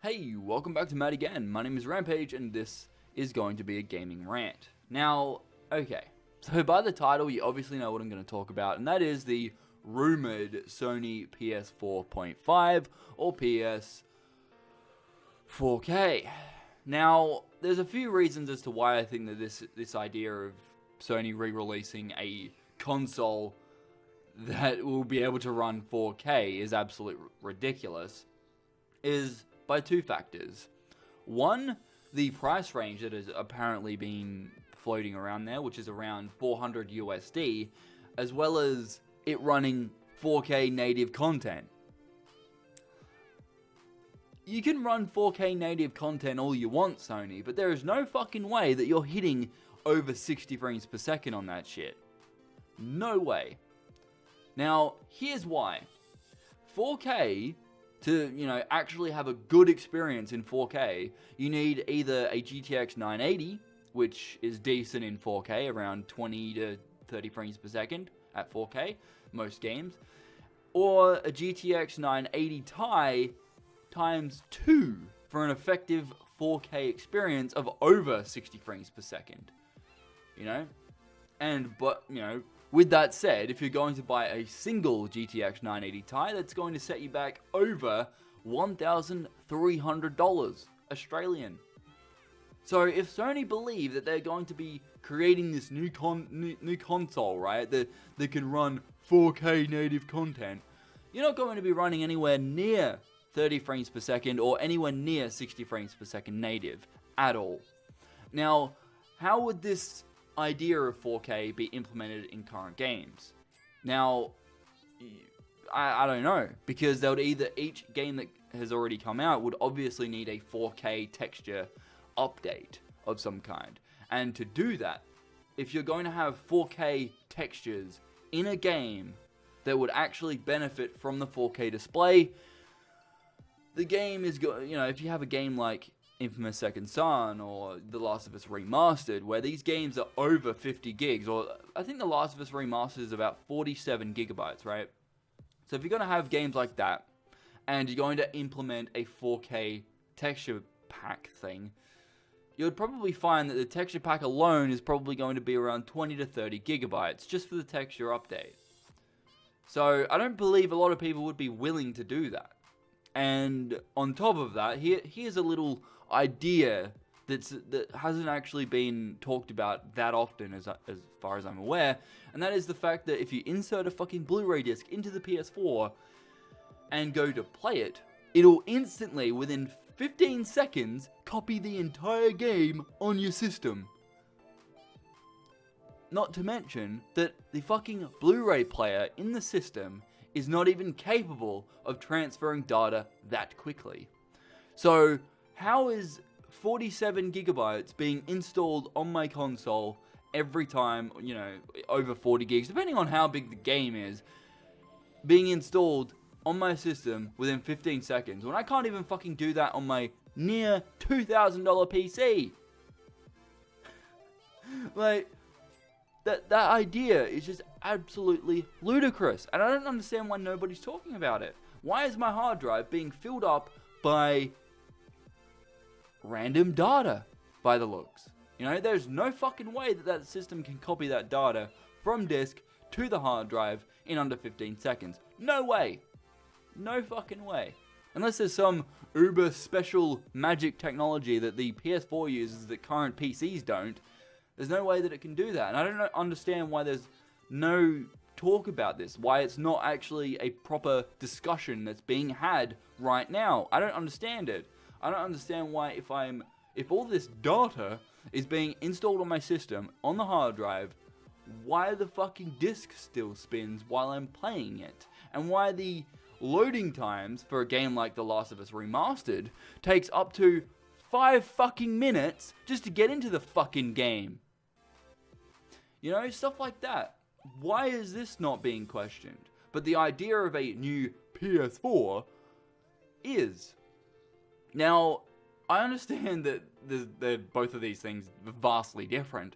Hey, welcome back to Matt again. My name is Rampage, and this is going to be a gaming rant. Now, okay, so by the title, you obviously know what I'm going to talk about, and that is the rumored Sony PS4.5 or PS4K. Now, there's a few reasons as to why I think that this idea of Sony re-releasing a console that will be able to run 4K is absolutely ridiculous, is by two factors. One, the price range that has apparently been floating around there, which is around 400 USD, as well as it running 4K native content. You can run 4K native content all you want, Sony, but there is no fucking way that you're hitting over 60 frames per second on that shit. No way. Now, here's why. 4K, to, actually have a good experience in 4K, you need either a GTX 980, which is decent in 4K, around 20 to 30 frames per second at 4K, most games, or a GTX 980 Ti times 2 for an effective 4K experience of over 60 frames per second. With that said, if you're going to buy a single GTX 980 Ti, that's going to set you back over $1,300 Australian. So if Sony believe that they're going to be creating this new console, right, that can run 4K native content, you're not going to be running anywhere near 30 frames per second or anywhere near 60 frames per second native at all. Now, how would this idea of 4K be implemented in current games? Now, I don't know, because they would either, each game that has already come out would obviously need a 4K texture update of some kind. And to do that, if you're going to have 4K textures in a game that would actually benefit from the 4K display, the game is if you have a game like Infamous Second Son or The Last of Us Remastered, where these games are over 50 gigs, or I think The Last of Us Remastered is about 47 gigabytes, right? So if you're going to have games like that, and you're going to implement a 4K texture pack thing, you would probably find that the texture pack alone is probably going to be around 20 to 30 gigabytes, just for the texture update. So I don't believe a lot of people would be willing to do that. And on top of that, here's a little idea that hasn't actually been talked about that often as far as I'm aware, and that is the fact that if you insert a fucking Blu-ray disc into the PS4 and go to play it, it'll instantly, within 15 seconds, copy the entire game on your system. Not to mention that the fucking Blu-ray player in the system is not even capable of transferring data that quickly. So, how is 47 gigabytes being installed on my console every time, over 40 gigs, depending on how big the game is, being installed on my system within 15 seconds, when I can't even fucking do that on my near $2,000 PC? Like, that idea is just absolutely ludicrous, and I don't understand why nobody's talking about it. Why is my hard drive being filled up by random data, by the looks? There's no fucking way that system can copy that data from disk to the hard drive in under 15 seconds. No way. No fucking way. Unless there's some uber special magic technology that the PS4 uses that current PCs don't, there's no way that it can do that. And I don't understand why there's no talk about this, why it's not actually a proper discussion that's being had right now. I don't understand it. I don't understand why if all this data is being installed on my system, on the hard drive, why the fucking disc still spins while I'm playing it. And why the loading times for a game like The Last of Us Remastered takes up to 5 fucking minutes just to get into the fucking game. Stuff like that. Why is this not being questioned? But the idea of a new PS4 is. Now, I understand that both of these things are vastly different,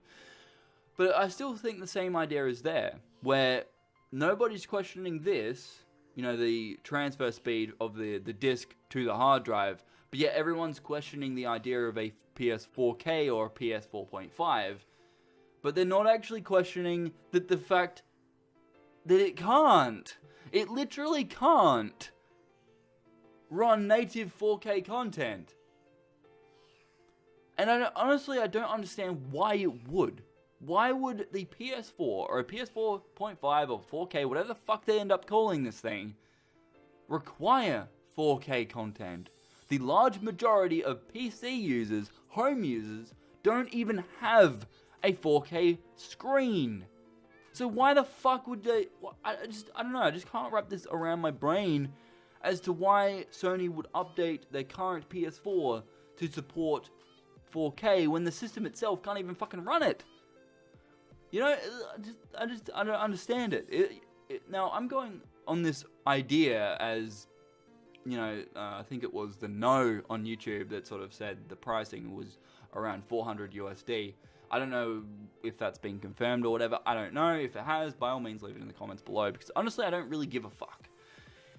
but I still think the same idea is there, where nobody's questioning this, the transfer speed of the disk to the hard drive But yet everyone's questioning the idea of a PS4K or a PS4.5. But they're not actually questioning the fact that it can't. It literally can't run native 4K content. And honestly, I don't understand why it would. Why would the PS4 or a PS4.5 or 4K, whatever the fuck they end up calling this thing, require 4K content? The large majority of PC users, home users, don't even have a 4K screen. So why the fuck would they... I don't know, I just can't wrap this around my brain as to why Sony would update their current PS4 to support 4K when the system itself can't even fucking run it. You know, I don't understand it. Now, I'm going on this idea as, you know, I think it was the No on YouTube that sort of said the pricing was around 400 USD. I don't know if that's been confirmed or whatever. I don't know. If it has, by all means, leave it in the comments below, because honestly, I don't really give a fuck.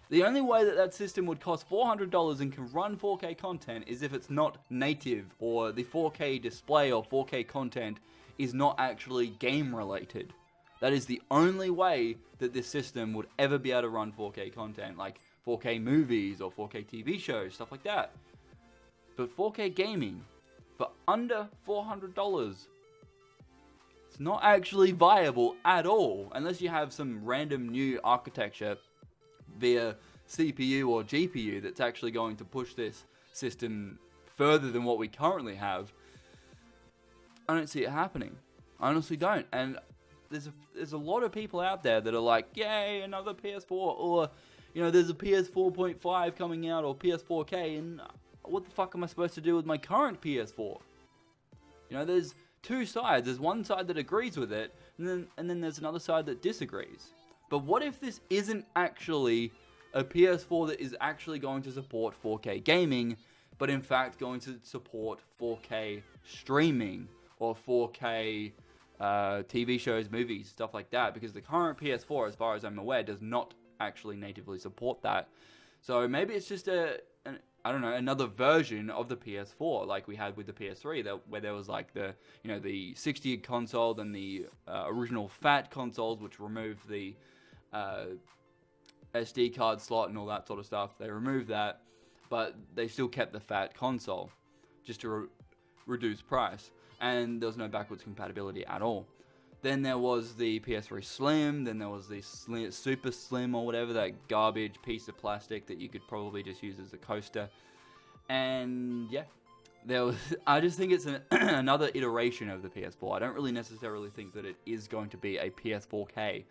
The only way that system would cost $400 and can run 4K content is if it's not native, or the 4K display or 4K content is not actually game related. That is the only way that this system would ever be able to run 4K content, like 4K movies or 4K TV shows, stuff like that. But 4K gaming, for under $400, it's not actually viable at all, unless you have some random new architecture via CPU or GPU that's actually going to push this system further than what we currently have. I don't see it happening. I honestly don't. And there's a lot of people out there that are like, yay, another PS4, or, you know, there's a PS4.5 coming out, or PS4K, and what the fuck am I supposed to do with my current PS4? You know, there's two sides. There's one side that agrees with it, and then there's another side that disagrees. But what if this isn't actually a PS4 that is actually going to support 4K gaming, but in fact going to support 4K streaming or 4K TV shows, movies, stuff like that? Because the current PS4, as far as I'm aware, does not actually natively support that. So maybe it's just I don't know, another version of the PS4 like we had with the PS3, where there was like the 60 gig console, then the original fat consoles, which removed the SD card slot and all that sort of stuff. They removed that, but they still kept the fat console just to reduce price, and there was no backwards compatibility at all. Then there was the PS3 Slim, then there was the Super Slim or whatever, that garbage piece of plastic that you could probably just use as a coaster. And yeah, I just think it's another iteration of the PS4. I don't really necessarily think that it is going to be a PS4K.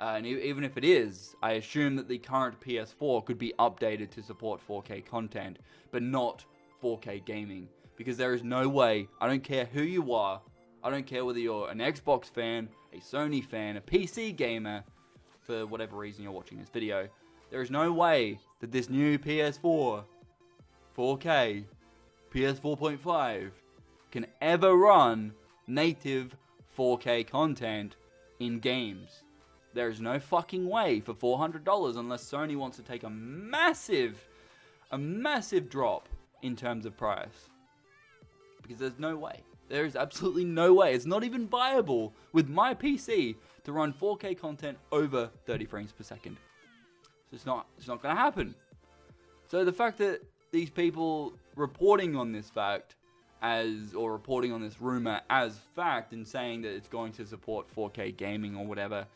And even if it is, I assume that the current PS4 could be updated to support 4K content, but not 4K gaming. Because there is no way, I don't care who you are, I don't care whether you're an Xbox fan, a Sony fan, a PC gamer, for whatever reason you're watching this video, there is no way that this new PS4, 4K, PS4.5, can ever run native 4K content in games. There is no fucking way for $400 unless Sony wants to take a massive drop in terms of price. Because there's no way. There is absolutely no way. It's not even viable with my PC to run 4K content over 30 frames per second. So it's not going to happen. So the fact that these people reporting on this fact or reporting on this rumor as fact and saying that it's going to support 4K gaming or whatever,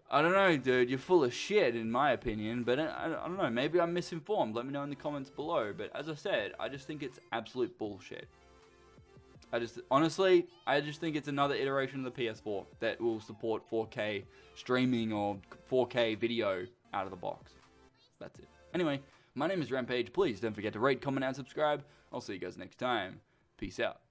I don't know, dude, you're full of shit in my opinion, but I don't know, maybe I'm misinformed. Let me know in the comments below. But as I said, I just think it's absolute bullshit. Honestly, I just think it's another iteration of the PS4 that will support 4K streaming or 4K video out of the box. That's it. Anyway, my name is Rampage. Please don't forget to rate, comment, and subscribe. I'll see you guys next time. Peace out.